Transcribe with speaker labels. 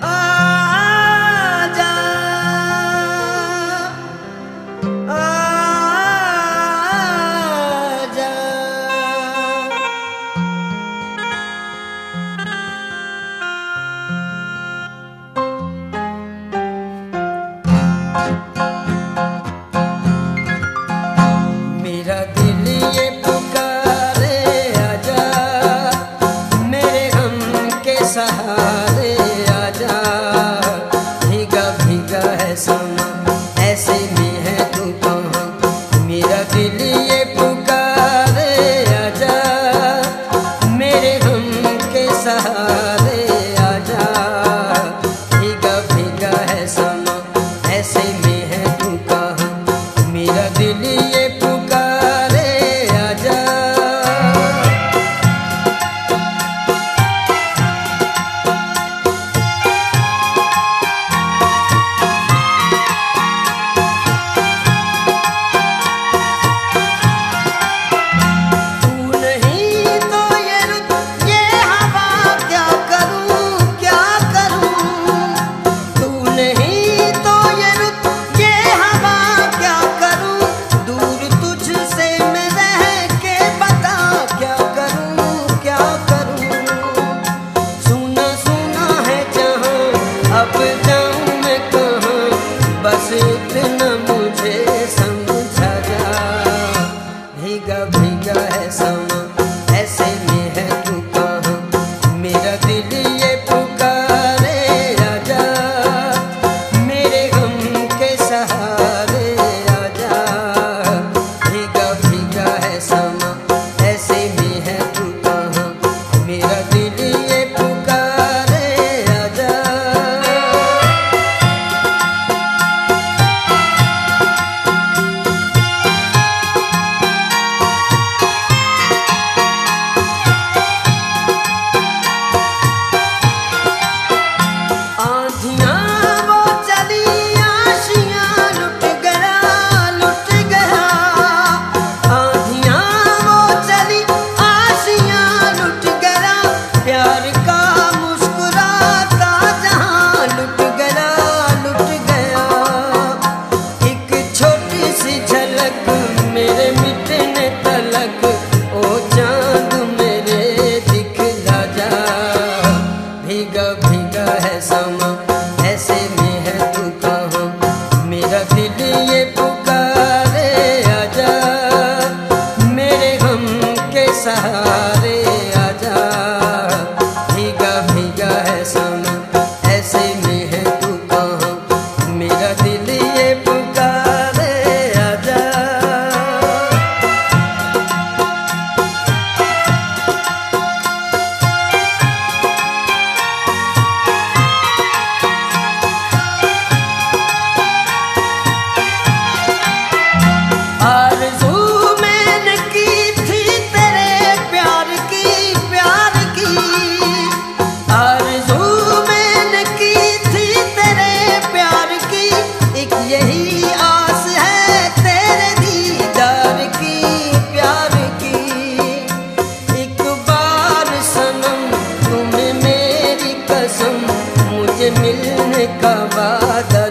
Speaker 1: आजा आजा मेरा दिल ये पुकारे आजा, मेरे गम के सहारे आजा। भीगा भीगा है समा, ऐसे में है तू कहाँ। मेरा दिल ये पुकारे आजा, मेरे गम के सहारे आजा। भीगा भीगा है समा, ऐसे में है तू कहाँ। मेरा दिल ये पुकारे आजा। तू नहीं तो ये रुत ये हवा क्या करूं क्या करूं। तू नहीं तो ये रुत ये हवा क्या करूं। दूर तुझसे मैं रह के बता क्या करूं क्या करूं। सुना सुना है जहां, अब जाऊं मैं कहां। बस इतना मुझे समझा जा। भीगा भीगा है समा, ऐसे में है तू कहाँ। मेरा दिल ये पुकारे आजा, मेरे गम के सहारे आजा। भीगा भीगा है समा, ऐसे में है तू कहाँ। मेरा दिल ये पुकारे आजा। आँधियाँ वो चली, आशियाँ लुट गया लुट गया। आँधियाँ वो चली, आशियाँ लुट गया। प्यार का मुस्कुराता जहां लुट गया लुट गया। एक छोटी सी झलक मेरे मिटने तलक, ओ चांद मेरे दिखला जा। भीगा भीगा है समा, ऐसे में है तू कहाँ। मेरा दिल ये पुकारे आजा, मेरे गम के सहारे आजा। भीगा भीगा है समा, ऐसे में है तू कहाँ। मेरा दिल ये पुकारे आजा। आरज़ू मैंने की थी तेरे प्यार की प्यार की। आरज़ू मैंने की थी तेरे प्यार की। एक यही आस है तेरे दीदार की प्यार की। एक बार सनम तुम्हें मेरी कसम, मुझे मिलने का वादा